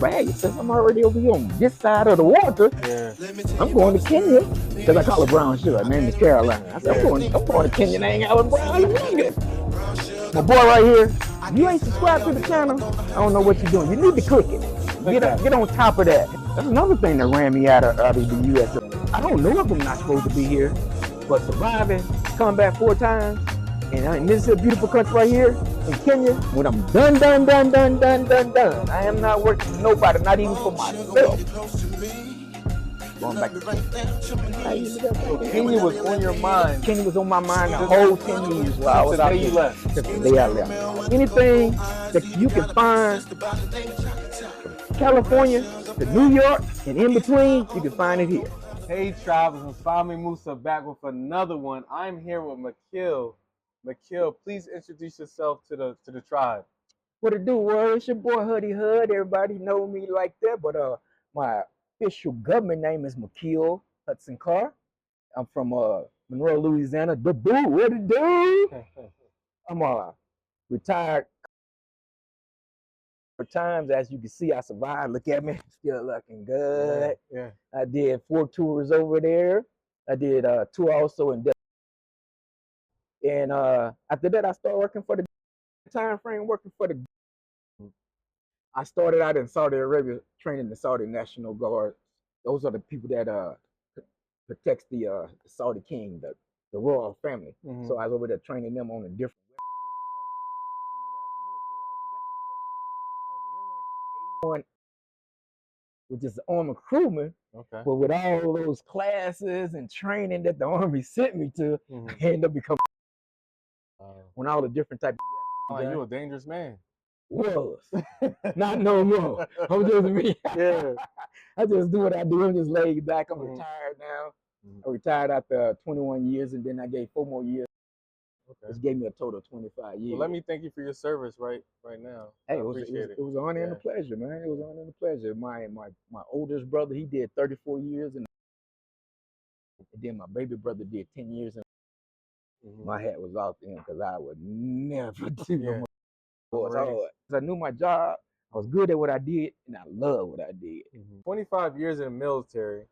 But hey, since I'm already over here on this side of the water, I'm going to Kenya because I call her brown sugar. Her name is Carolina. I said, I'm going to Kenya and hang out with brown sugar. My boy right here, if you ain't subscribed to the channel, I don't know what you're doing. You need to click it. Get on top of that. That's another thing that ran me out of the U.S. I don't know if I'm not supposed to be here, but surviving, come back 4 times, and this is a beautiful country right here in Kenya. When I'm done, I am not working for nobody, not even for myself. Going back to Kenya. So Kenya was on your mind. Kenya was on my mind the whole 10 years while I was out here. Left. Since the day I left. Anything that you can find from California to New York and in between, you can find it here. Hey travelers, Sami Musa back with another one. I'm here with Makil. Makil, please introduce yourself to the tribe. What it do, word? It's your boy Huddy Hud. Everybody know me like that, but my official government name is Makil Hudson Carr. I'm from Monroe, Louisiana. The boo, what it do? I'm retired for times. As you can see, I survived. Look at me, still looking good. Yeah. I did 4 tours over there. I did a tour also in Delaware. And after that, I started working for the time frame, working for the. I started out in Saudi Arabia training the Saudi National Guard. Those are the people that protects the Saudi king, the royal family. So I was over there training them on a different weapons. Which is the army crewman. Okay. But with all those classes and training that the army sent me to, I ended up becoming on all the different types of weapons. You're a dangerous man. Was not no more. I'm just me. Yeah. I just do what I do. I'm just laid back. I'm retired now. I retired after 21 years, and then I gave 4 more years. Okay. Which gave me a total of 25 years. Well, let me thank you for your service right now. Hey, it was an honor and a pleasure, man. It was an honor and a pleasure. My oldest brother, he did 34 years, and then my baby brother did 10 years. And my hat was off to him because I would never do no more. I knew my job. I was good at what I did, and I love what I did. 25 years in the military,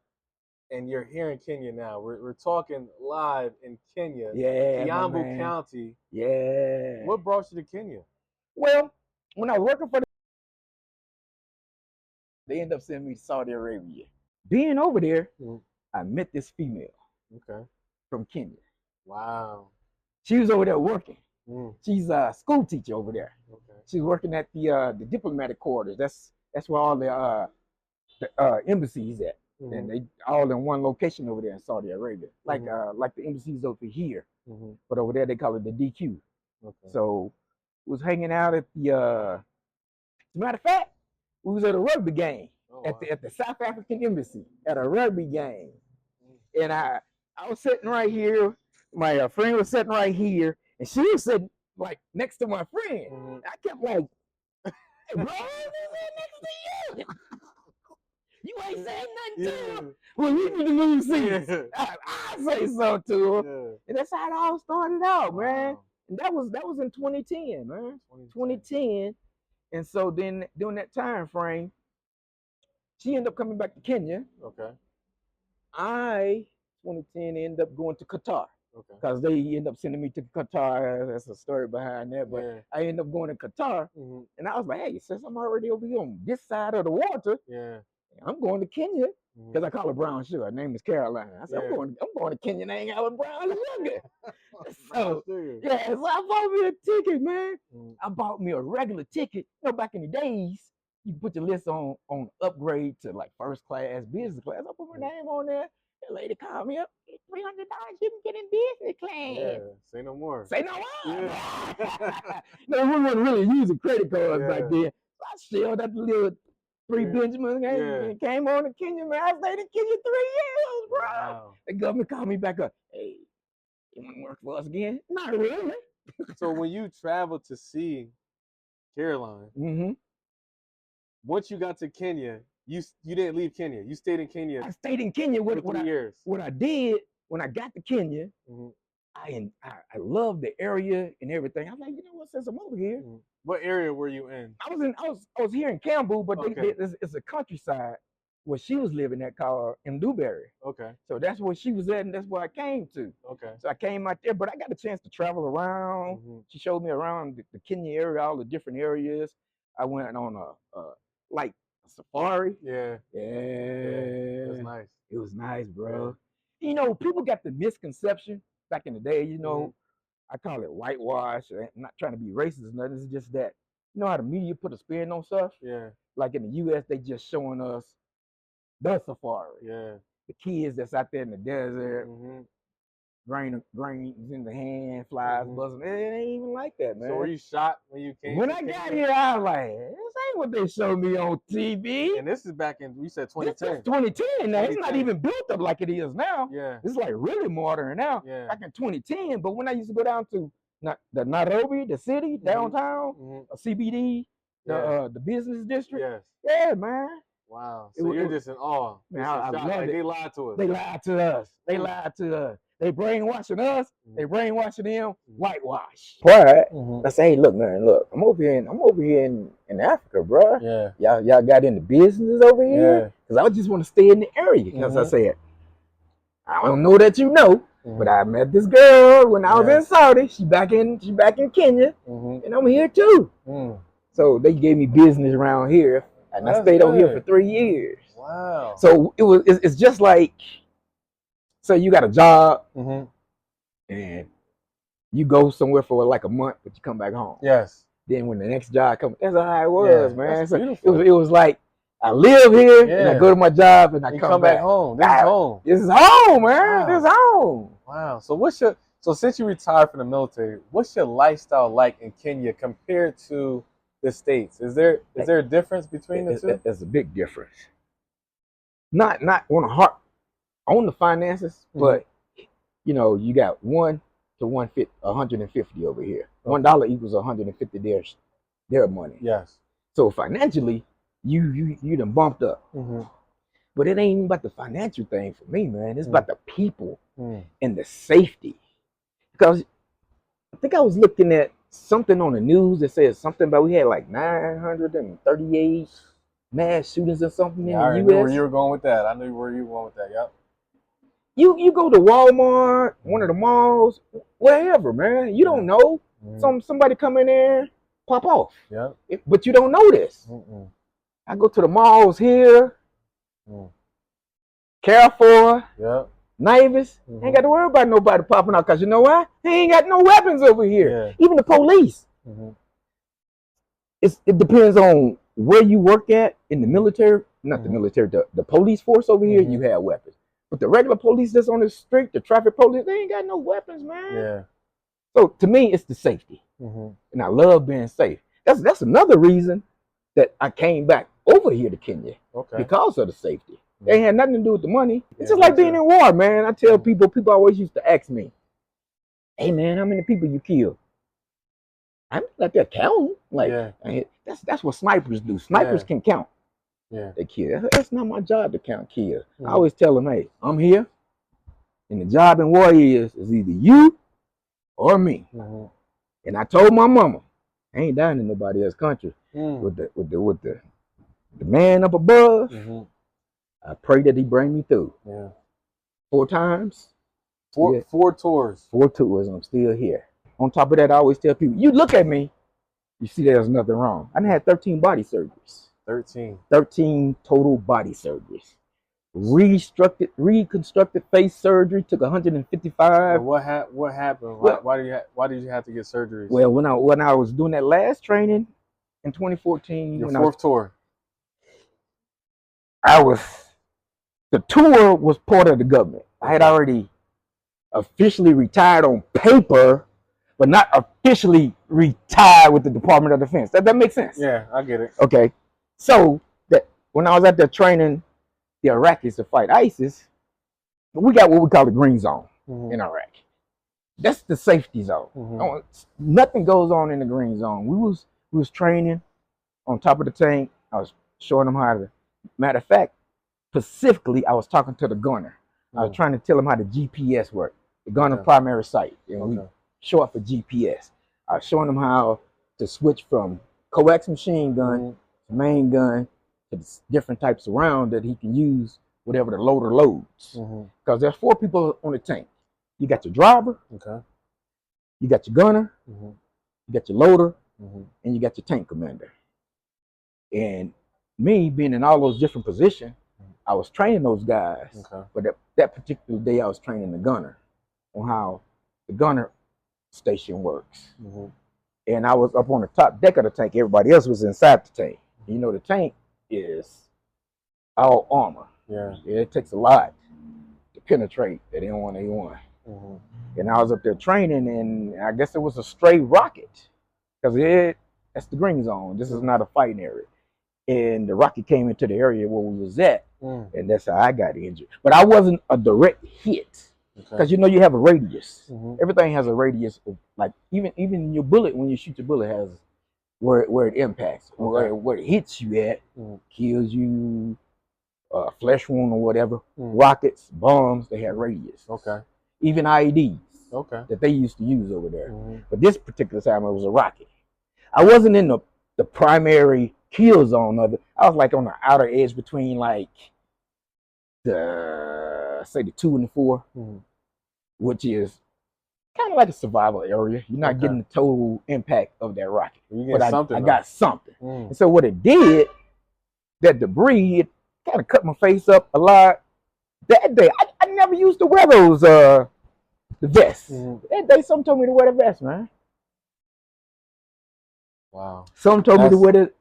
and you're here in Kenya now. We're talking live in Kenya, Kiambu County. Yeah. What brought you to Kenya? Well, when I was working for they ended up sending me to Saudi Arabia. Being over there, I met this female. Okay. From Kenya. Wow. She was over there working. She's a school teacher over there. Okay. She's working at the diplomatic quarters. That's where all the embassies at, and they all in one location over there in Saudi Arabia, like the embassies over here. But over there they call it the DQ. Okay. So was hanging out at the. As a matter of fact, we was at a rugby game at the South African embassy at a rugby game, and I was sitting right here. My friend was sitting right here, and she was sitting like next to my friend. I kept like, "Hey, bro, next to you. You ain't saying nothing to him. Well, you need to move seats. I say so to him." And that's how it all started out, man. And that was in 2010, man. 2010. And so then during that time frame, she ended up coming back to Kenya. Okay. 2010 ended up going to Qatar. Okay. Because they ended up sending me to Qatar. That's a story behind that. But I ended up going to Qatar. And I was like, hey, since I'm already over here on this side of the water, I'm going to Kenya. Because I call her brown sugar. Her name is Carolina. I said, I'm going to Kenya and hang out with brown sugar. So I bought me a ticket, man. I bought me a regular ticket. You know, back in the days, you can put your list on upgrade to like first class, business class. I put my name on there. The lady called me up. $300, you can get in business class. Yeah, say no more. Say no more. Yeah. No, we weren't really using credit cards back then. So I shelled that little 3 Benjamins and came on to Kenya, man. I stayed in Kenya 3 years, bro. Wow. The government called me back up. Hey, you want to work for us again? Not really. So when you traveled to see Caroline, once you got to Kenya, you didn't leave Kenya. You stayed in Kenya. I stayed in Kenya for 3 years. What I did when I got to Kenya, I loved the area and everything. I was like, you know what, since I'm over here, What area were you in? I was here in Campbell, but it's a countryside where she was living at called in Newberry. Okay. So that's where she was at, and that's where I came to. Okay. So I came out there, but I got a chance to travel around. She showed me around the Kenya area, all the different areas. I went on a like a safari. Yeah. That's nice. It was nice, bro. Yeah. You know, people got the misconception back in the day. You know, I call it whitewash. I'm not trying to be racist or nothing. It's just that you know how the media put a spin on stuff. Yeah. Like in the U.S., they just showing us the safari. Yeah. The kids that's out there in the desert. Grains in the hand, flies buzzing. It ain't even like that, man. So were you shocked when you came? When I got here, I was like, this ain't what they showed me on TV. And this is back in, you said 2010. This is 2010 now. 2010. It's not even built up like it is now. Yeah. It's like really modern now. Yeah. Back in 2010, but when I used to go down to the Nairobi, the city, downtown, CBD, the business district. Yes. Yeah, man. Wow. So you're just in awe. Man, I love it. They lied to us. They lied to us. They lied to us. They brainwashing us. They brainwashing them. Whitewash. Pride. I say, hey, look, man, look. I'm over here in Africa, bro. Yeah. Y'all got into business over here. Because I just want to stay in the area. Because I said, I don't know that you know, but I met this girl when I was in Saudi. She back in Kenya, and I'm here too. So they gave me business around here, and I stayed over here for 3 years. Wow. So it's just like. So you got a job, and you go somewhere for like a month, but you come back home. Yes. Then when the next job comes, that's how it was, man. So it was like I live here, and I go to my job, and I come back home. This is home. This is home, man. This is home. Wow. So since you retired from the military, what's your lifestyle like in Kenya compared to the States? Is there a difference between the two? There's a big difference. Not on the finances, but you know, you got 1 to 150 over here. $1 equals 150 their money. Yes. So financially, you done bumped up. But it ain't even about the financial thing for me, man. It's about the people and the safety. Because I think I was looking at something on the news that said something about we had like 938 mass shootings or something in the U.S. I knew where you were going with that. I knew where you were going with that. Yep. You go to Walmart, one of the malls, wherever, man. You don't know. Somebody come in there, pop off. Yeah. But you don't know this. I go to the malls here, Carrefour, Navis. Ain't got to worry about nobody popping out because you know why? They ain't got no weapons over here. Yeah. Even the police. It depends on where you work at in the military. Not the military, the police force over here, you have weapons. But the regular police that's on the street, the traffic police, they ain't got no weapons, man. Yeah. So to me, it's the safety. And I love being safe. That's another reason that I came back over here to Kenya. Because of the safety. They ain't had nothing to do with the money. It's just like being in war, man. I tell people always used to ask me, hey man, how many people you killed? I'm not there counting. Like that's what snipers do. Snipers can count. Yeah, they kill. That's not my job to count kills. I always tell them, hey, I'm here, and the job in war is either you or me. And I told my mama, I ain't dying in nobody else's country. With the man up above, I pray that he bring me through. 4 times. 4 tours. 4 tours, and I'm still here. On top of that, I always tell people, you look at me, you see there's nothing wrong. I done had 13 body surgeries. 13 total body surgeries. Reconstructed face surgery took 155. What happened? Why did you have to get surgeries? Well, when I was doing that last training in 2014, your 4th tour, the tour was part of the government. I had already officially retired on paper, but not officially retired with the Department of Defense. That makes sense? Yeah, I get it. Okay. So that when I was out there training the Iraqis to fight ISIS, we got what we call the green zone in Iraq. That's the safety zone. Nothing goes on in the green zone. We was training on top of the tank. I was showing them how to. Matter of fact, specifically, I was talking to the gunner. I was trying to tell him how the GPS worked. The gunner primary site, short for GPS. I was showing him how to switch from coax machine gun to main gun to the different types of round that he can use whatever the loader loads. Because there's 4 people on the tank. You got your driver, you got your gunner, you got your loader, and you got your tank commander. And me being in all those different positions, I was training those guys. But that particular day, I was training the gunner on how the gunner station works. And I was up on the top deck of the tank. Everybody else was inside the tank. You know, the tank is all armor. It takes a lot to penetrate that M1A1. And I was up there training, and I guess it was a stray rocket, because that's the green zone. This is not a fighting area. And the rocket came into the area where we was at, and that's how I got injured. But I wasn't a direct hit, because you know you have a radius. Everything has a radius. Like even your bullet, when you shoot your bullet, has where it impacts, where it hits you at, kills you, flesh wound or whatever. Rockets, bombs, they have radius. Even IEDs that they used to use over there. But this particular time it was a rocket. I wasn't in the primary kill zone of it. I was like on the outer edge between like the 2 and the 4, which is kind of like a survival area. You're not getting the total impact of that rocket. But I got something. And so what it did, that debris, it kind of cut my face up a lot. That day, I never used to wear those the vests. That day, someone told me to wear the vest, man. Wow. Someone told me to wear the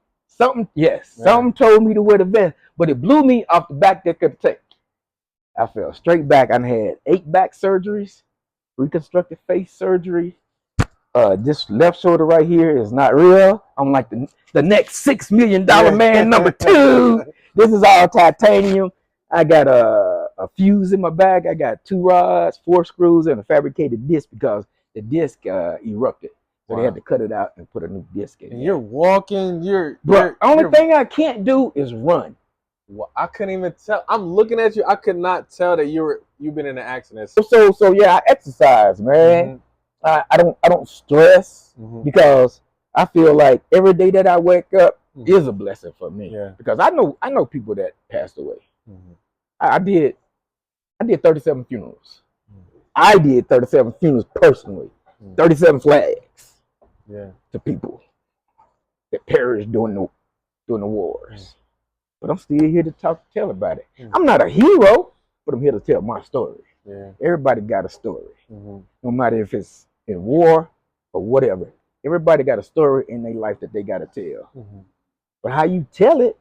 Someone told me to wear the vest, but it blew me off the back deck of the tank. I fell straight back. I had 8 back surgeries, reconstructive face surgery. This left shoulder right here is not real. I'm like the next $6 million man, number 2. This is all titanium. I got a fuse in my back. I got 2 rods, 4 screws, and a fabricated disc because the disc erupted. So they had to cut it out and put a new disc in. And you're walking. Only thing I can't do is run. Well, I couldn't even tell. I'm looking at you. I could not tell that you've been in an accident. So yeah, I exercise, man. I don't stress because I feel like every day that I wake up is a blessing for me. Because I know people that passed away. I did 37 funerals. I did 37 funerals personally. 37 flags to people that perished during the wars. But I'm still here to tell about it. I'm not a hero, but I'm here to tell my story. Everybody got a story. No matter if it's in war or whatever. Everybody got a story in their life that they got to tell. But how you tell it,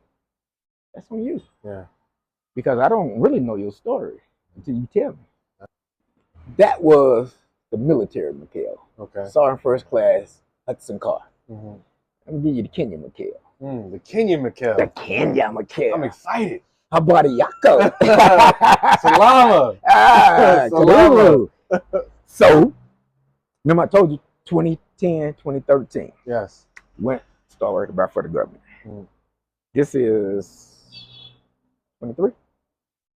that's on you. Because I don't really know your story until you tell me. That was the military McHale. Sergeant First Class Hudson Carr. I'm gonna give you the Kenya McHale. The Kenya McHale. The Kenya McHale. I'm excited. Habari yako. Salama. Salama. So, remember I told you 2010, 2013. Yes. Started working back for the government. This is 23?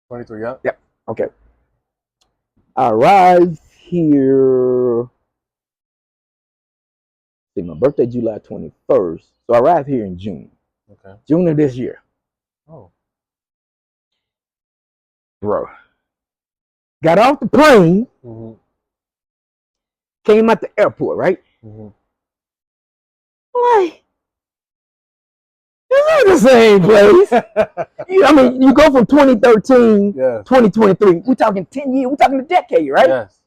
23, yeah. Yep. Okay. I arrived here. See, my birthday July 21st. So I arrived here in June. June of this year. Oh. Bro. Got off the plane. Came out the airport, right? Like, this is the same place. I mean, you go from 2013, 2023. We're talking 10 years. We're talking a decade, right? Yes.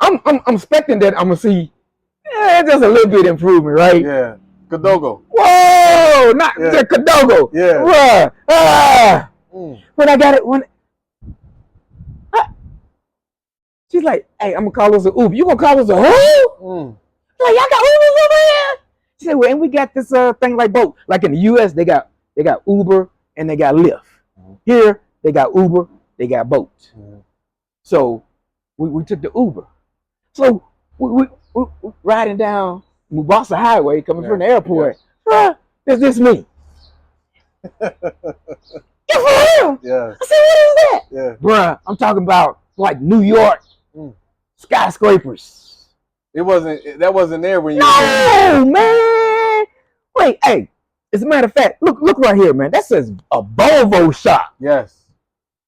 I'm expecting that I'm gonna see just a little bit improvement, right? Yeah. Kadogo. Whoa, not the Kadogo. Yeah. When I got it, she's like, "Hey, I'm gonna call us an Uber. You gonna call us a who?" Like, y'all got Ubers over here? She said, "Well, and we got this thing like both. Like in the U.S., they got Uber and they got Lyft. Here, they got Uber, they got boats. So we took the Uber. So we riding down Mombasa Highway, coming from the airport. Is this me? You for real? Yeah. I said, what is that? Yeah. Bruh, I'm talking about like New York skyscrapers. That wasn't there when you. No, man. Wait, hey. As a matter of fact, look right here, man. That says a Volvo shop. Yes.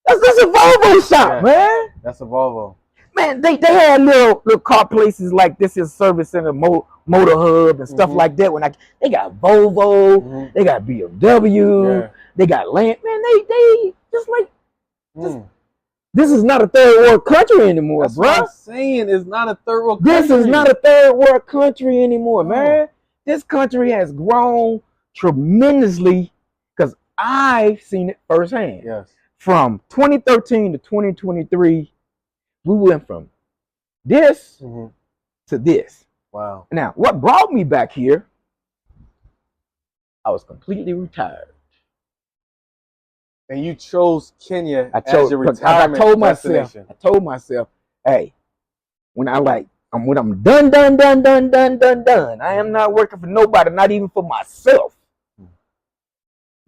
That's a Volvo shop, man. That's a Volvo. Man, they had little car places like this is service center, motor hub and stuff like that. They got Volvo, they got BMW, they got land. Man, they just like this is not a third world country anymore, That's bro. What I'm saying it's not a third world country. This is not a third world country anymore, man. This country has grown tremendously because I've seen it firsthand. Yes. From 2013 to 2023. We went from this to this. Wow. Now, what brought me back here, I was completely retired. And you chose Kenya as your retirement destination. I told myself, hey, when I'm done, I am not working for nobody, not even for myself.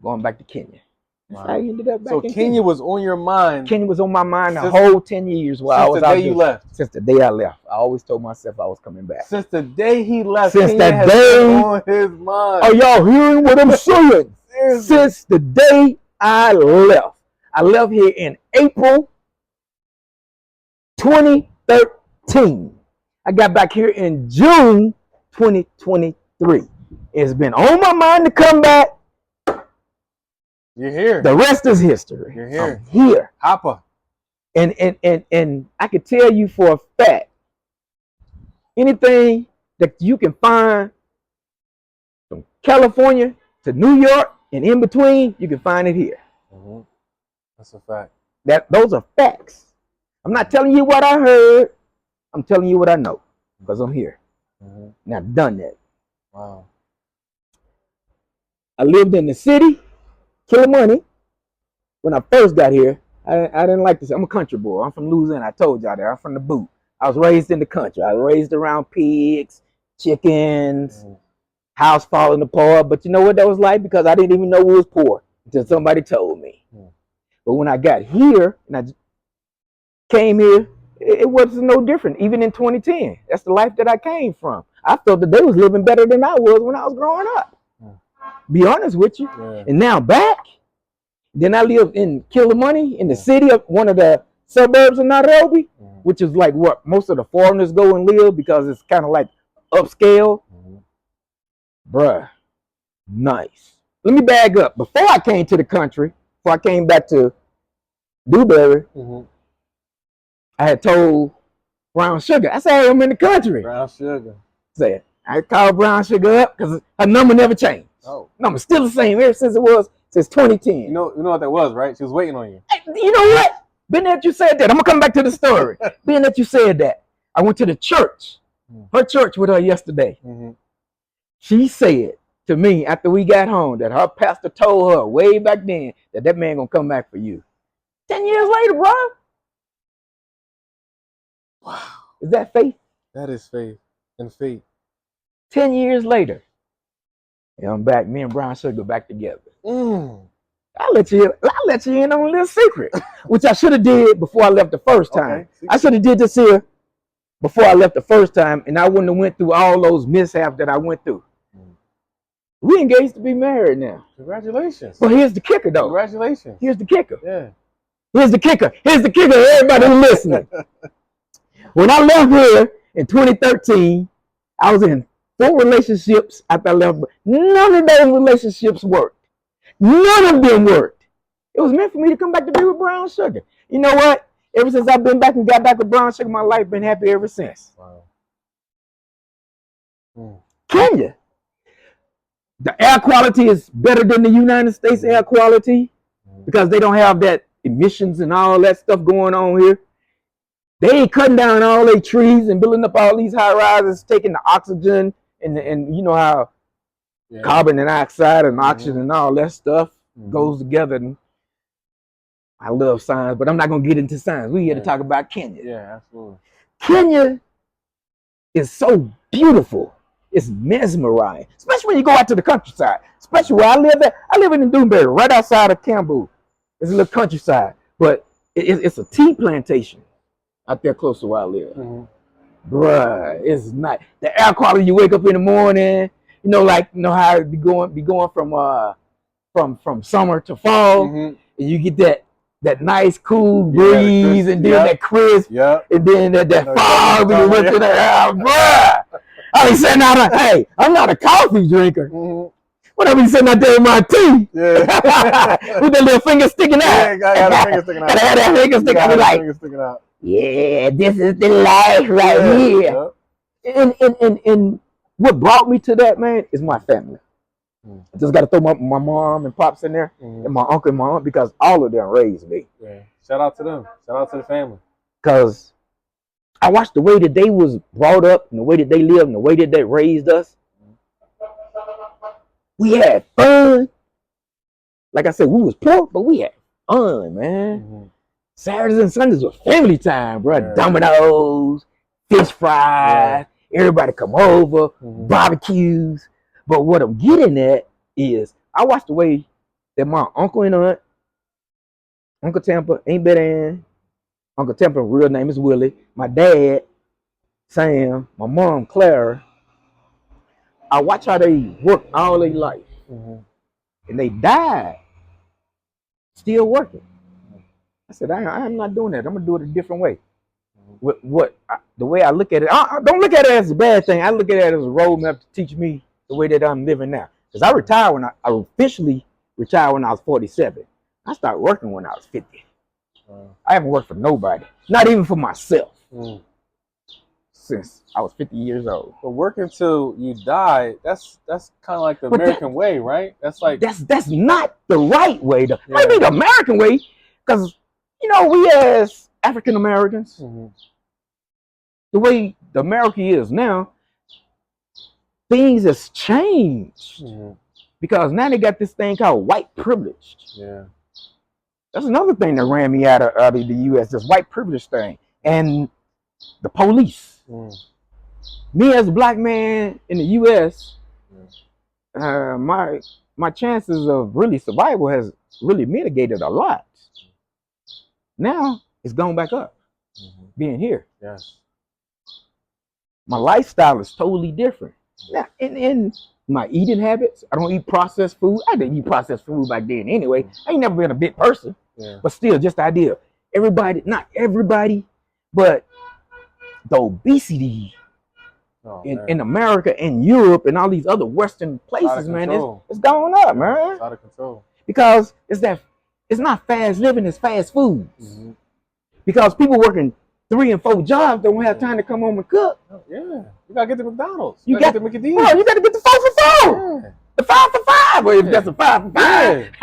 Going back to Kenya. Wow. I ended up back so in Kenya was on your mind. Kenya was on my mind the whole 10 years while I was out there. Since the day you left. Since the day I left. I always told myself I was coming back. Since the day he left, since Kenya that has day, been on his mind. Are y'all hearing what I'm saying? Since the day I left. I left here in April 2013. I got back here in June 2023. It's been on my mind to come back. You're here. The rest is history. You're here. I'm here. Hopper. And I can tell you for a fact, anything that you can find from California to New York and in between, you can find it here. That's a fact. Those are facts. I'm not telling you what I heard. I'm telling you what I know because I'm here. And I've done that. Wow. I lived in the city. Killing money. When I first got here, I didn't like this. I'm a country boy. I'm from Louisiana. I told y'all that. I'm from the boot. I was raised in the country. I was raised around pigs, chickens, house falling apart. But you know what that was like? Because I didn't even know we was poor until somebody told me. But when I got here and I came here, it wasn't no different. Even in 2010, that's the life that I came from. I thought that they was living better than I was when I was growing up. Be honest with you. And now back, then I live in Killamuni in the city of one of the suburbs of Nairobi, which is like what most of the foreigners go and live because it's kind of like upscale. Bruh, nice. Let me bag up. Before I came to the country, before I came back to Dewberry, I had told Brown Sugar, I said, hey, I'm in the country. Brown Sugar. Said, I called Brown Sugar up because her number never changed. Number still the same ever since it was since 2010. You know what that was, right? She was waiting on you. Hey, you know what? Being that you said that, I'm gonna come back to the story. Being that you said that, I went to the church, her church with her yesterday. She said to me after we got home that her pastor told her way back then that man gonna come back for you. 10 years later, bro. Wow. Is that faith? That is faith and fate. 10 years later. And I'm back, me and Brown Sugar back together. I'll let you in on a little secret, which I should have did before I left the first time. I should have did this here before I left the first time, and I wouldn't have went through all those mishaps that I went through. We engaged to be married now. Congratulations. But here's the kicker, though. Congratulations. Here's the kicker. Yeah. Here's the kicker. Here's the kicker, everybody who's listening. When I left here in 2013, I was in 4 relationships after I left. None of those relationships worked. None of them worked. It was meant for me to come back to be with Brown Sugar. You know what? Ever since I've been back and got back with Brown Sugar, my life been happy ever since. Wow. Kenya. The air quality is better than the United States air quality because they don't have that emissions and all that stuff going on here. They ain't cutting down all their trees and building up all these high rises, taking the oxygen and you know how carbon dioxide and oxygen and all that stuff goes together. And I love science, but I'm not gonna get into science. We're here to talk about Kenya. Yeah, absolutely. Kenya is so beautiful. It's mesmerizing, especially when you go out to the countryside. Especially where I live at. I live in Dewberry, right outside of Cambodia. It's a little countryside, but it's a tea plantation out there close to where I live. bruh, it's not the air quality. You wake up in the morning, how it be going from summer to fall, and you get that nice cool breeze, and then that crisp, and then that fog when you went to the air, bruh. I be sitting out hey, I'm not a coffee drinker. But I be sitting out there with my tea. Yeah. With that little finger sticking out. Yeah, I got a finger sticking out. And I had that finger sticking out. Like, yeah, this is the life right here. Yeah. And what brought me to that, man, is my family. I just got to throw my mom and pops in there, and my uncle and my aunt, because all of them raised me. Yeah. Shout out to them. Shout out to the family. Because I watched the way that they was brought up, and the way that they lived, and the way that they raised us. We had fun. Like I said, we was poor, but we had fun, man. Saturdays and Sundays were family time, bro. Yeah. Dominoes, fish fries, everybody come over, barbecues. But what I'm getting at is I watched the way that my uncle and aunt, Uncle Tampa, Aunt Betty, Uncle Tampa, real name is Willie, my dad, Sam, my mom, Clara, I watch how they work all their life, and they died still working. I said, I'm not doing that. I'm gonna do it a different way. The way I look at it, I don't look at it as a bad thing. I look at it as a roadmap to teach me the way that I'm living now. Because I retired when I officially retired when I was 47. I started working when I was 50. I haven't worked for nobody, not even for myself. Since I was 50 years old. But working till you die, that's kind of like the American way, right? That's not the right way. Maybe the American way, because we as African Americans, the way the America is now, things has changed because now they got this thing called white privilege. Yeah, that's another thing that ran me out of the U.S. This white privilege thing, and the police. Me as a black man in the U.S., my chances of really survival has really mitigated a lot. Now it's gone back up, being here. Yes. My lifestyle is totally different. Now, in my eating habits, I don't eat processed food. I didn't eat processed food back then anyway. I ain't never been a big person, but still, just the idea. Not everybody, but the obesity in America and Europe and all these other Western places, man, it's going up, man. It's out of control. Because it's not fast living, it's fast foods. Because people working 3 and 4 jobs don't have time to come home and cook. Yeah, you gotta get the McDonald's. You gotta get the McDonald's. Bro, you gotta get the 4 for 4. Yeah. The 5 for 5. Well, if that's a 5 for 5,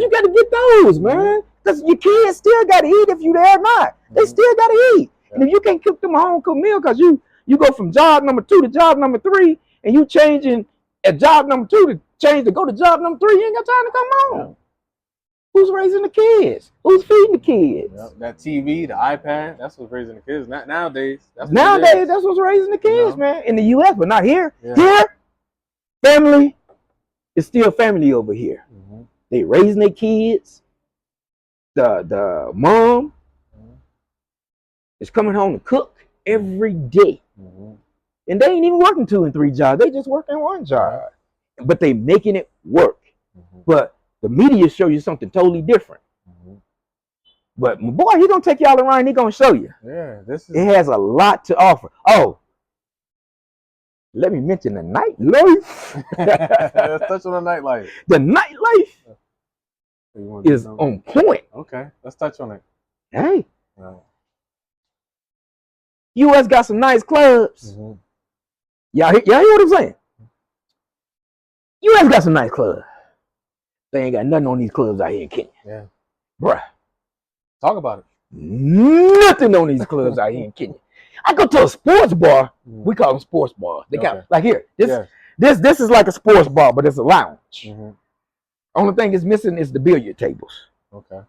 you gotta get those, man. Because your kids still gotta eat if you there or not. They still gotta eat. And if you can't cook them a home cooked meal because you go from job number 2 to job number 3, and you changing at job number 2 to change to go to job number 3, you ain't got time to come home. Yeah. Who's raising the kids? Who's feeding the kids? Yep. That TV, the iPad, that's what's raising the kids. Nowadays, that's what's raising the kids, man. In the U.S., but not here. Yeah. Here, family is still family over here. They raising their kids. The mom is coming home to cook every day. And they ain't even working 2 and 3 jobs. They just working 1 job. But they making it work. But the media show you something totally different. But my boy, he gonna take y'all around. He gonna show you. Yeah, it has a lot to offer. Oh, let me mention the nightlife. Let's touch on the nightlife. The nightlife is on point. Okay, let's touch on it. Hey, U.S. got some nice clubs. Y'all hear what I'm saying? U.S. got some nice clubs. They ain't got nothing on these clubs out here in Kenya. Yeah. Bruh. Talk about it. Nothing on these clubs out here in Kenya. I go to a sports bar. We call them sports bars. They got like here. This is like a sports bar, but it's a lounge. Only thing it's missing is the billiard tables. Okay.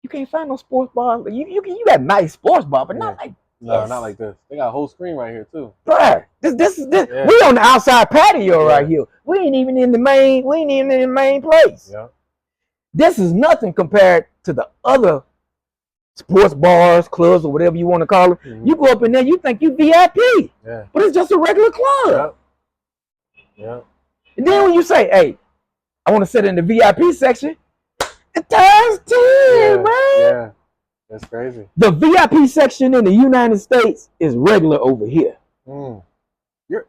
You can't find no sports bar. You got nice sports bar, but not like no, not like this. They got a whole screen right here too. Bruh, this. Yeah. We on the outside patio right here. We ain't even in the main place. Yeah. This is nothing compared to the other sports bars, clubs, or whatever you want to call them. You go up in there, you think you VIP, but it's just a regular club. Yep. And then when you say, "Hey, I want to sit in the VIP section," it times 10, man. Yeah, that's crazy. The VIP section in the United States is regular over here.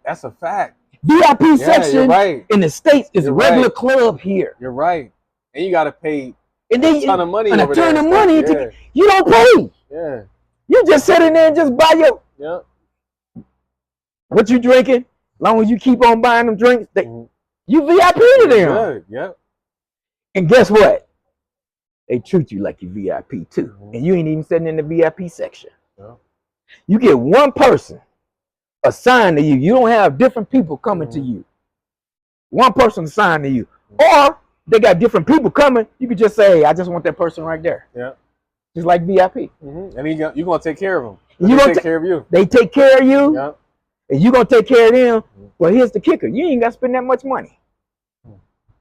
That's a fact. VIP section in the States is regular club here. You're right. And you got to pay and then a ton of money and over a ton there. Of money. You don't pay. Yeah. You just sit in there and just buy your what you drinking. As long as you keep on buying them drinks, you VIP to them. Good. Yep. And guess what? They treat you like you VIP too. And you ain't even sitting in the VIP section. You get one person assigned to you. You don't have different people coming to you. One person assigned to you. Or they got different people coming. You could just say, "Hey, I just want that person right there." Yeah. Just like VIP. And you're going to take care of them. They take care of you. They take care of you. Yep. And you're going to take care of them. Well, here's the kicker. You ain't got to spend that much money.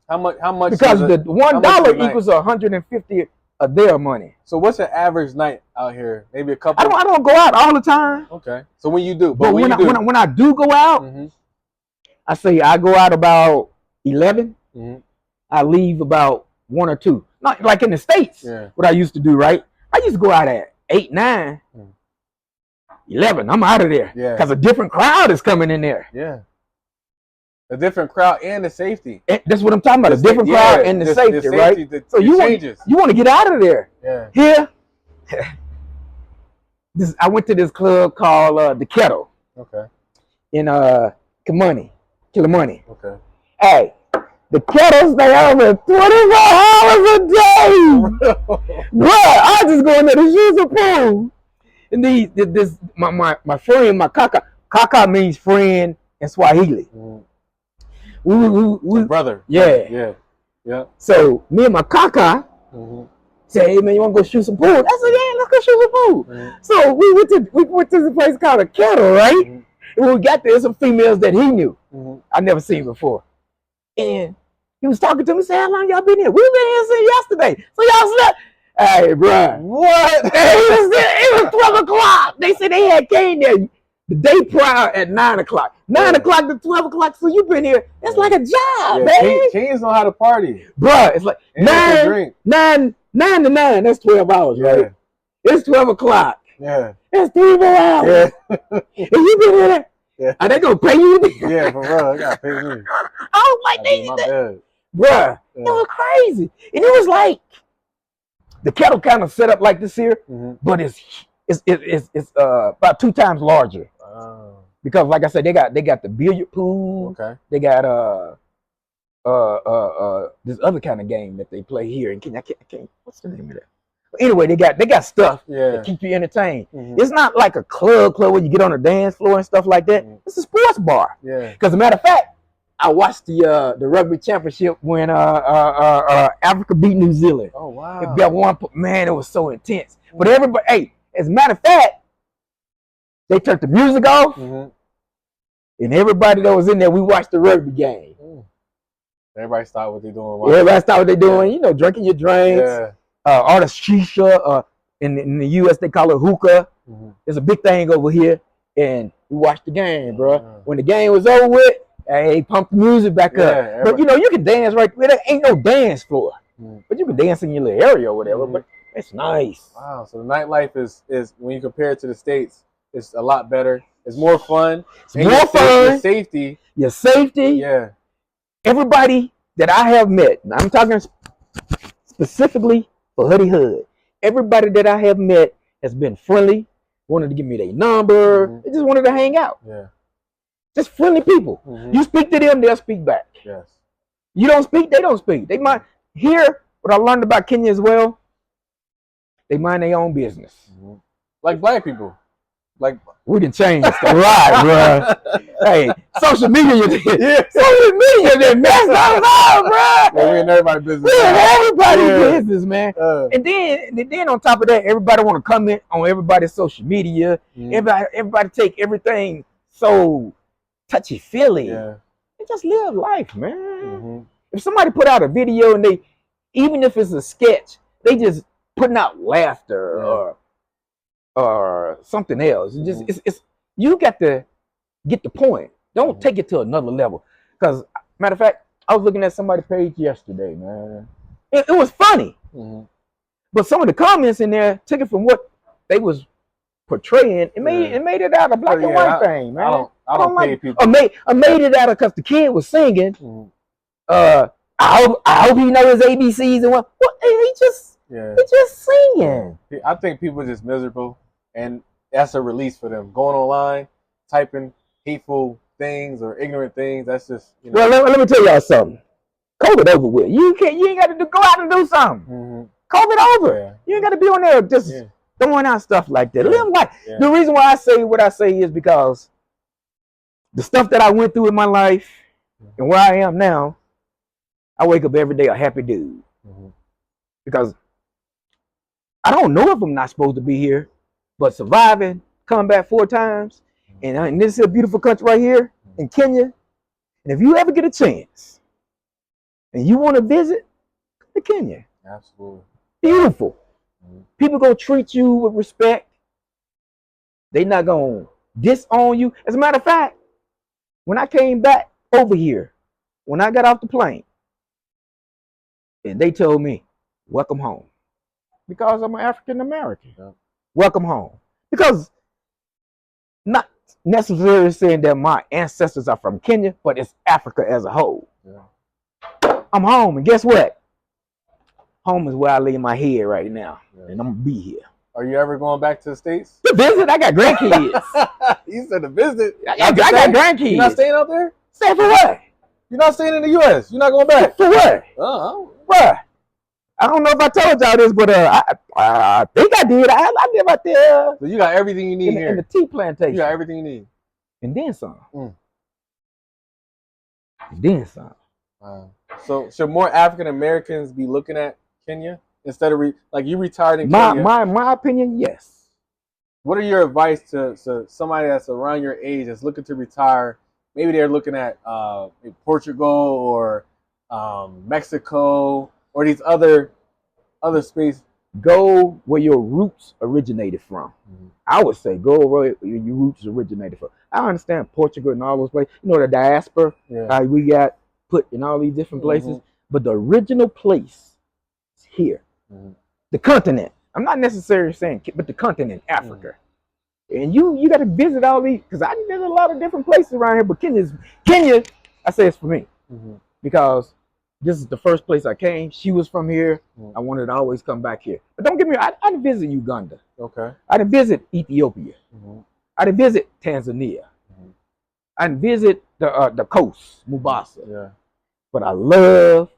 How much? Because the $1 equals 150 of their money. So what's an average night out here? Maybe a couple. I don't go out all the time. Okay. So when you do, but when I do go out, I say I go out about 11. I leave about 1 or 2. Not like in the States. What I used to do, right? I used to go out at 8, 9, 11. I'm out of there. Because a different crowd is coming in there. Yeah. A different crowd and the safety. That's what I'm talking about. A different crowd and the safety, right? So you want to get out of there. Here, I went to this club called the Kettle. Okay. In Kilmoney. Okay. Hey, the Kettles, they open 24 hours a day. Bro, I just go into the shoes pool. And my friend, my kaka means friend in Swahili. We brother. Yeah. So me and my kaka said, "Hey man, you want to go shoot some pool?" I said, "Yeah, let's go shoot some pool." So we went to the place called a Kettle, right? And when we got there, some females that he knew I never seen before, and he was talking to me, saying, "How long y'all been here?" "We've been here since yesterday." "So y'all slept?" Hey, bro. What? It was 12 o'clock. They said they had came there the day prior at 9 o'clock. 9 o'clock to 12 o'clock. So you've been here. That's like a job, man. Kings know how to party. Bro, it's like 9 to 9. That's 12 hours, right? It's 12 o'clock. Yeah. That's 3 more hours. And you been here. Are they going to pay you? Yeah, for real. They got to pay me. I was like, bruh, it was crazy. And it was like, the Kettle kind of set up like this here, but it's about 2 times larger. Because like I said, they got the billiard pool. Okay. They got this other kind of game that they play here. And I can't what's the name of that? But anyway, they got stuff that keep you entertained. It's not like a club where you get on the dance floor and stuff like that. It's a sports bar. Yeah. Because as a matter of fact, I watched the rugby championship when Africa beat New Zealand. Oh wow! It got one, man, it was so intense. But everybody, hey, as a matter of fact, they turned the music off, and everybody that was in there, we watched the rugby game. Everybody stopped what they're doing. Everybody stopped what they're doing. You know, drinking your drinks. All the shisha. In the U.S. they call it hookah. It's a big thing over here, and we watched the game, bro. When the game was over with. Hey, pump the music back up. But you know, you can dance right there. There ain't no dance floor. But you can dance in your little area or whatever. But it's nice. Wow. So the nightlife is when you compare it to the States, it's a lot better. It's more fun. It's more fun. Your safety. Your safety. Yeah. Everybody that I have met, and I'm talking specifically for Hoodie Hood, everybody that I have met has been friendly, wanted to give me their number. They just wanted to hang out. Yeah. Just friendly people. You speak to them, they'll speak back. Yes. You don't speak, they don't speak. They might hear what I learned about Kenya as well. They mind their own business. Like black people. Like we can change stuff, right, bro? Hey, social media, social media, that messed us up, bro. Yeah, we in everybody's business. We in everybody's business, man. And then on top of that, everybody want to comment on everybody's social media. Everybody take everything so touchy-feely. And just live life, man. If somebody put out a video and even if it's a sketch, they just putting out laughter or something else. It's you got to get the point. Don't take it to another level. Because matter of fact, I was looking at somebody's page yesterday, man. It was funny, but some of the comments in there took it from what they was portraying. It made it out a black and white thing, man. I don't pay people. I made it out of because the kid was singing. I hope he knows his ABCs and what. Well, he just singing. I think people are just miserable, and that's a release for them. Going online, typing hateful things or ignorant things. That's just Well, let me tell y'all something. COVID over with. You ain't got to go out and do something. COVID over. Yeah. You ain't got to be on there just throwing out stuff like that. Live life. Yeah. The reason why I say what I say is because the stuff that I went through in my life and where I am now, I wake up every day a happy dude. Because I don't know if I'm not supposed to be here, but surviving, coming back 4 times, and this is a beautiful country right here in Kenya. And if you ever get a chance and you want to visit, come to Kenya. Absolutely. Beautiful. People gonna treat you with respect. They not gonna disown you. As a matter of fact, when I came back over here, when I got off the plane, and they told me, welcome home. Because I'm an African American. Yeah. Welcome home. Because not necessarily saying that my ancestors are from Kenya, but it's Africa as a whole. Yeah. I'm home, and guess what? Home is where I lay my head right now, and I'm gonna be here. Are you ever going back to the States? To visit? I got grandkids. You said to visit. I got grandkids. You not staying out there? Stay for what? You're not staying in the U.S. You're not going back? For what? Bruh, I don't know if I told y'all this, but I think I did. I live out there. So you got everything you need here. In the tea plantation. You got everything you need. And then some. And then some. So should more African Americans be looking at Kenya instead of like you retired in Kenya? My opinion, yes. What are your advice to somebody that's around your age that's looking to retire? Maybe they're looking at Portugal or Mexico or these other spaces. Go where your roots originated from. I would say go where your roots originated from. I understand Portugal and all those places. You know, the diaspora we got put in all these different places, but the original place is here. The continent. I'm not necessarily saying, but the continent, Africa. And you got to visit all these, because I visit a lot of different places around here, but Kenya, I say it's for me. Because this is the first place I came. She was from here. I wanted to always come back here. But don't get me wrong, I didn't visit Uganda. Okay. I didn't visit Ethiopia. I didn't visit Tanzania. I didn't visit the coast, Mombasa. Yeah. But I love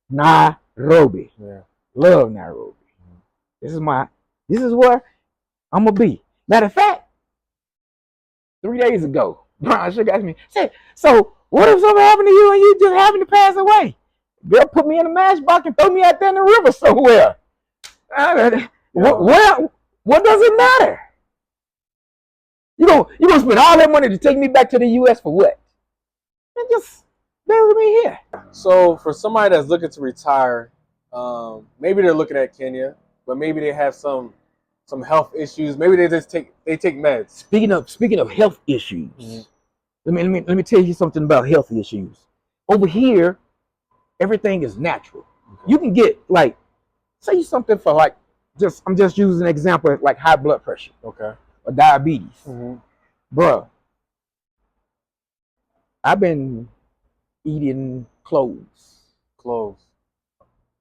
Nairobi. Yeah. Love Nairobi. This is where I'm gonna be. Matter of fact, 3 days ago, Brian Sugar asked me, said, so what if something happened to you and you just happen to pass away? Girl, put me in a matchbox and throw me out there in the river somewhere. What does it matter? You gonna spend all that money to take me back to the U.S. for what? And just bury me here. So for somebody that's looking to retire, maybe they're looking at Kenya, but maybe they have some health issues. Maybe they just take meds. Speaking of health issues, let me tell you something about health issues. Over here, everything is natural. You can get say something for I'm just using an example like high blood pressure. Okay. Or diabetes. Bruh, I've been eating cloves.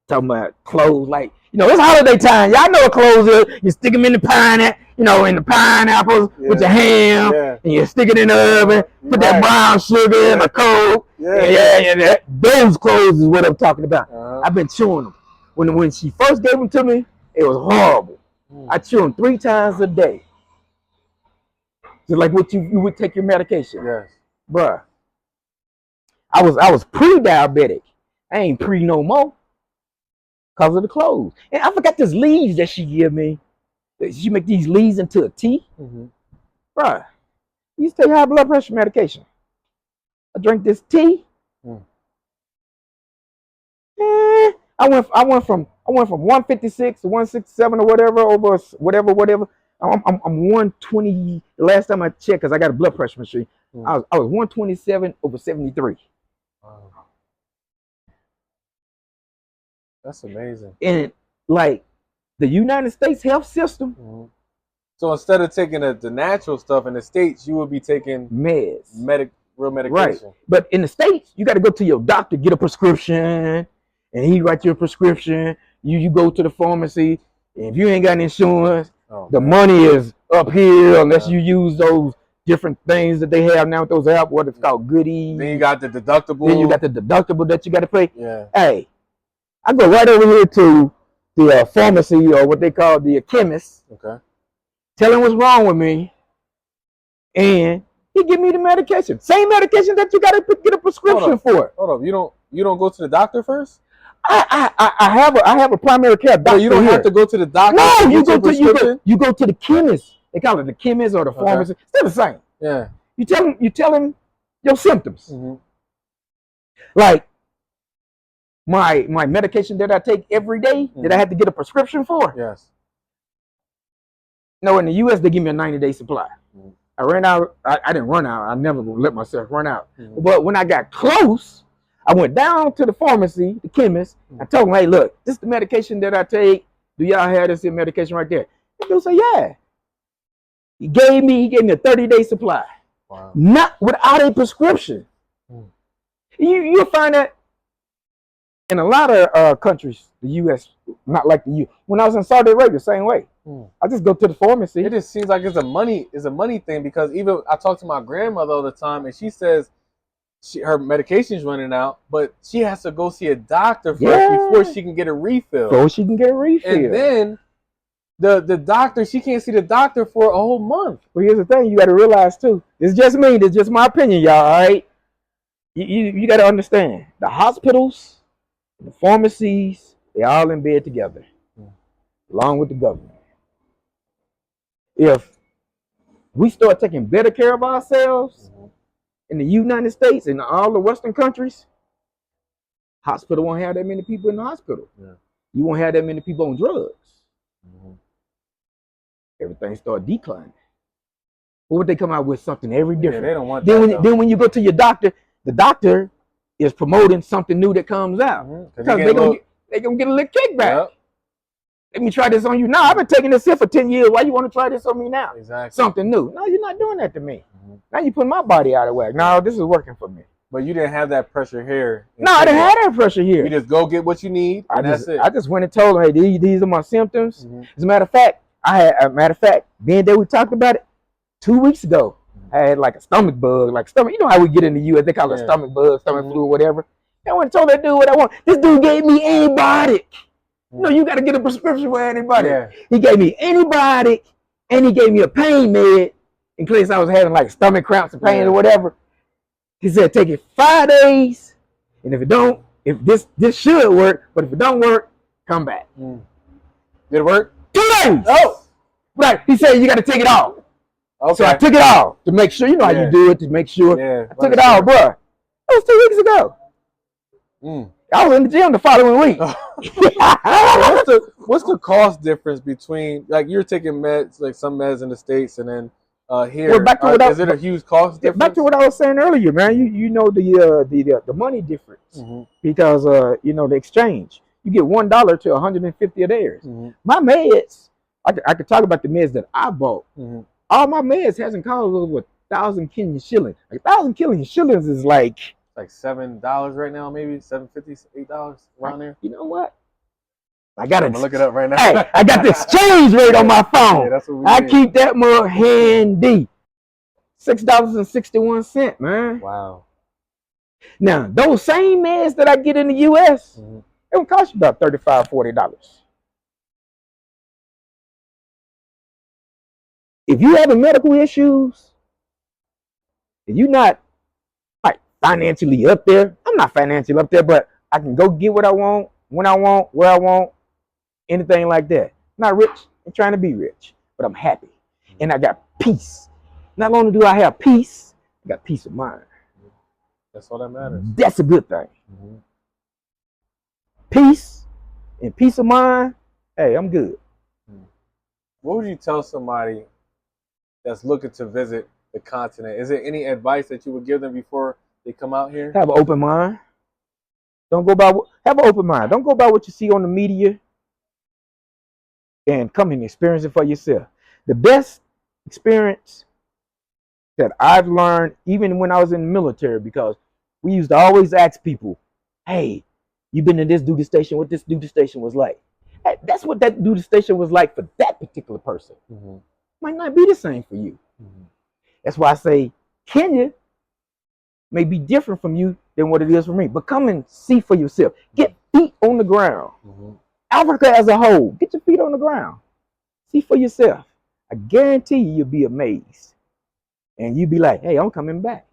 Talking about cloves, it's holiday time. Y'all know what cloves is. You stick them in the in the pineapples with your ham, and you stick it in the oven, put that brown sugar in the Coke. Those cloves is what I'm talking about. I've been chewing them. When she first gave them to me, it was horrible. I chew them 3 times a day. Just like what you would take your medication. Yes. Bruh. I was pre-diabetic. I ain't pre no more. Because of the cloves. And I forgot this leaves that she give me. She make these leaves into a tea. Bruh. You take high blood pressure medication. I drink this tea. I went from I went from 156 to 167 or whatever over whatever. I'm 120. The last time I checked, because I got a blood pressure machine, I was 127 over 73. Wow. That's amazing. And like the United States health system. So instead of taking the natural stuff in the States, you would be taking meds, real medication. Right. But in the States, you got to go to your doctor, get a prescription, and he writes you a prescription. You go to the pharmacy, and if you ain't got insurance, the money is up here unless you use those different things that they have now with those apps, what it's called, goodies. Then you got the deductible. Then you got the deductible that you got to pay. Yeah. Hey, I go right over here to the pharmacy, or what they call the chemist. Okay. Tell him what's wrong with me, and he give me the medication. Same medication that you got to get a prescription for. Hold up, you don't go to the doctor first? I have a primary care doctor. No, you don't have to go to the doctor. No, you go to the chemist. They call it the chemist or the pharmacist. Still the same. Yeah. You tell him your symptoms. Like my medication that I take every day that I have to get a prescription for. Yes. No, in the U.S. they give me a 90-day supply. I ran out. I didn't run out. I never let myself run out. But when I got close, I went down to the pharmacy, the chemist. I told him, hey, look, this is the medication that I take. Do y'all have this medication right there? And he'll say, yeah. He gave me a 30-day supply. Wow. Not without a prescription. You'll find that in a lot of countries, the U.S., not like the U. When I was in Saudi Arabia, same way. I just go to the pharmacy. It just seems like it's a money thing, because even I talk to my grandmother all the time, and she says her medication's running out, but she has to go see a doctor first before she can get a refill. And then the doctor, she can't see the doctor for a whole month. Well, here's the thing you got to realize too. It's just me. It's just my opinion, y'all. All right. You got to understand the hospitals, the pharmacies, they all in bed together, along with the government. If we start taking better care of ourselves in the United States and all the Western countries, hospital won't have that many people in the hospital. You won't have that many people on drugs. Everything start declining. What would they come out with something every different? Yeah, they don't want then when you go to your doctor, the doctor is promoting something new that comes out. Because they're going to get a little kickback. Yep. Let me try this on you now. I've been taking this here for 10 years. Why you want to try this on me now? Exactly. Something new. No, you're not doing that to me. Now you put my body out of whack. No, this is working for me. But you didn't have that pressure here. No, I didn't have that pressure here. You just go get what you need, and that's it. I just went and told them, hey, these are my symptoms. As a matter of fact, being that we talked about it 2 weeks ago, I had like a stomach bug, you know how we get in the U.S., they call it stomach bug, stomach flu, or whatever. I went and told that dude what I want. This dude gave me antibiotic. You know, you got to get a prescription for antibiotic. He gave me antibiotic, and he gave me a pain med in case I was having like stomach cramps and pain or whatever. He said, take it 5 days, and if this should work, but if it don't work, come back. Did it work? 2 days. Oh, right. He said you got to take it all. Okay. So I took it all to make sure. You know how you do it to make sure. Yeah, I took it all, bro. That was 2 weeks ago. I was in the gym the following week. So what's the cost difference between, like, you're taking meds, like some meds in the States, and then here? Well, is it a huge cost difference? Back to what I was saying earlier, man. You know the money difference because the exchange. You get $1 to 150 of theirs. My meds, I could talk about the meds that I bought. All my meds hasn't cost over 1,000 Kenyan shillings. 1,000 Kenyan shillings is like $7 right now, maybe $7.50, $8 around there. You know what? I'm gonna look it up right now. Hey, I got the exchange rate on my phone. Yeah, that's what I keep that mug handy. $6.61, man. Wow. Now, those same meds that I get in the U.S., it would cost you about $35, $40. If you having medical issues, if you're not like financially up there, I'm not financially up there, but I can go get what I want, when I want, where I want, anything like that. Not rich, I'm trying to be rich, but I'm happy. And I got peace. Not only do I have peace, I got peace of mind. That's all that matters. That's a good thing. Peace and peace of mind, hey, I'm good. What would you tell somebody that's looking to visit the continent? Is there any advice that you would give them before they come out here? Have an open mind. Don't go by. Have an open mind. Don't go by what you see on the media. And come and experience it for yourself. The best experience that I've learned, even when I was in the military, because we used to always ask people, "Hey, you been to this duty station? What this duty station was like?" Hey, that's what that duty station was like for that particular person. Might not be the same for you. That's why I say Kenya may be different from you than what it is for me. But come and see for yourself. Get feet on the ground. Africa as a whole, get your feet on the ground. See for yourself. I guarantee you'll be amazed. And you'll be like, hey, I'm coming back.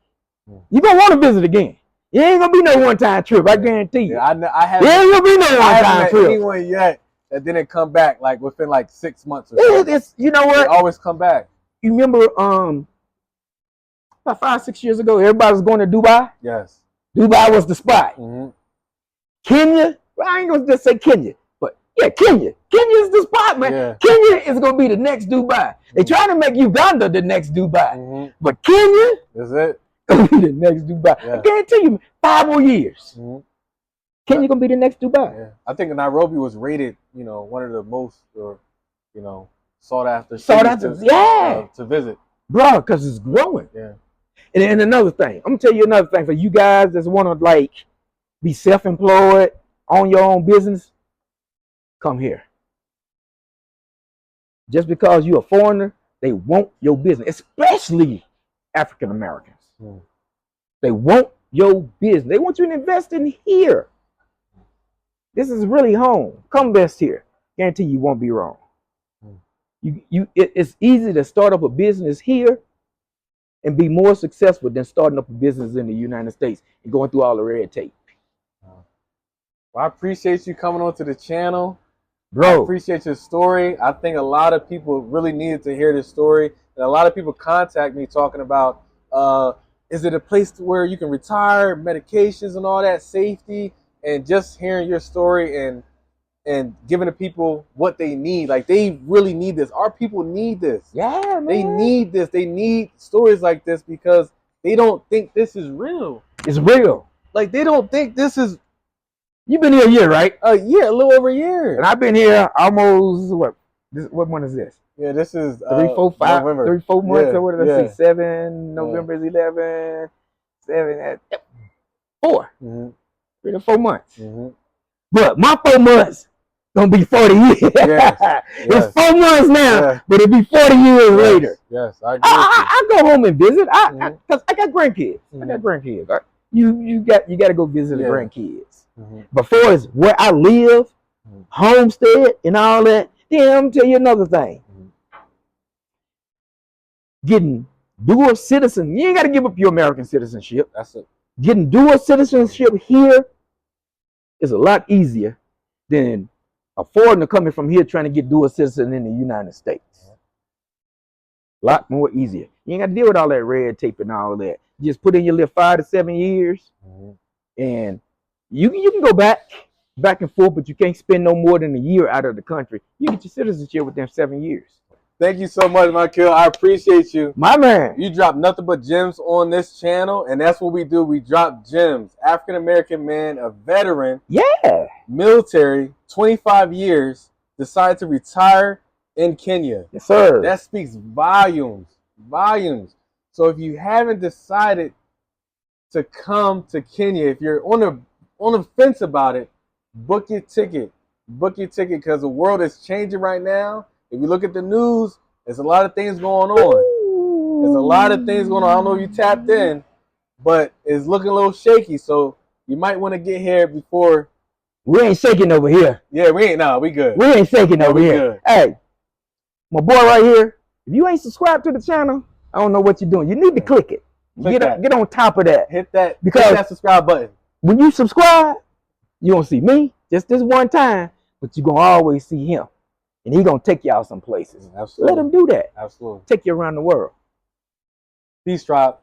You're going to want to visit again. It ain't going to be no one-time trip, I guarantee you. I haven't, there ain't going to be no one-time trip. Anyone yet that didn't come back like within like 6 months or so. You know what? They always come back. You remember about 5-6 years ago, everybody was going to Dubai? Yes. Dubai was the spot. Kenya, well, I ain't going to just say Kenya. Yeah, Kenya. Kenya's the spot, man. Yeah. Kenya is going to be the next Dubai. They trying to make Uganda the next Dubai. But Kenya is it going to be the next Dubai. Yeah. I guarantee you, 5 more years. Kenya going to be the next Dubai. Yeah. I think Nairobi was rated, one of the most, sought after cities to visit. Bro, because it's growing. Yeah. And another thing, I'm going to tell you another thing for you guys that want to be self-employed, own your own business. Come here. Just because you're a foreigner, they want your business, especially African Americans. They want your business. They want you to invest in here. This is really home. Come invest here. Guarantee you won't be wrong. It's easy to start up a business here and be more successful than starting up a business in the United States and going through all the red tape. Well, I appreciate you coming onto the channel. Bro, I appreciate your story. I think a lot of people really needed to hear this story. And a lot of people contact me talking about, is it a place where you can retire, medications and all that, safety, and just hearing your story and giving the people what they need. Like, they really need this. Our people need this. Yeah, man. They need this. They need stories like this because they don't think this is real. It's real. Like, they don't think this is. You've been here a year, right? A year, a little over a year. And I've been here almost, what month is this? Yeah, this is 3, 4, 5, November. 3, 4 months, or what did I say? 7, November is 11, 7, 4. 3 to 4 months. But my 4 months gonna be 40 years. Yes. It's 4 months now, but it'll be 40 years later. Yes, I agree. I go home and visit. Cause I got grandkids. I got grandkids. You got to go visit the grandkids. Before it's where I live, homestead, and all that. Then I'm gonna tell you another thing. Getting dual citizen, you ain't got to give up your American citizenship. That's it. Getting dual citizenship here is a lot easier than a foreigner coming from here trying to get dual citizen in the United States. A lot more easier. You ain't got to deal with all that red tape and all that. You just put in your little 5 to 7 years, and you can go back and forth, but you can't spend no more than a year out of the country. You get your citizenship within 7 years. Thank you so much, Michael. I appreciate you. My man. You drop nothing but gems on this channel, and that's what we do. We drop gems. African-American man, a veteran. Yeah. Military, 25 years, decided to retire in Kenya. Yes, sir. That speaks volumes. Volumes. So if you haven't decided to come to Kenya, if you're on the fence about it, book your ticket. Book your ticket because the world is changing right now. If you look at the news, there's a lot of things going on. There's a lot of things going on. I don't know if you tapped in, but it's looking a little shaky. So you might want to get here before. We ain't shaking over here. Yeah, we ain't. No, we good. We ain't shaking over here. Good. Hey, my boy right here, if you ain't subscribed to the channel, I don't know what you're doing. You need to click it. Get on top of that. Hit that subscribe button. When you subscribe, you won't see me just this one time, but you're going to always see him. And he's going to take y'all some places. Absolutely. Let him do that. Absolutely. Take you around the world. Peace, tribe.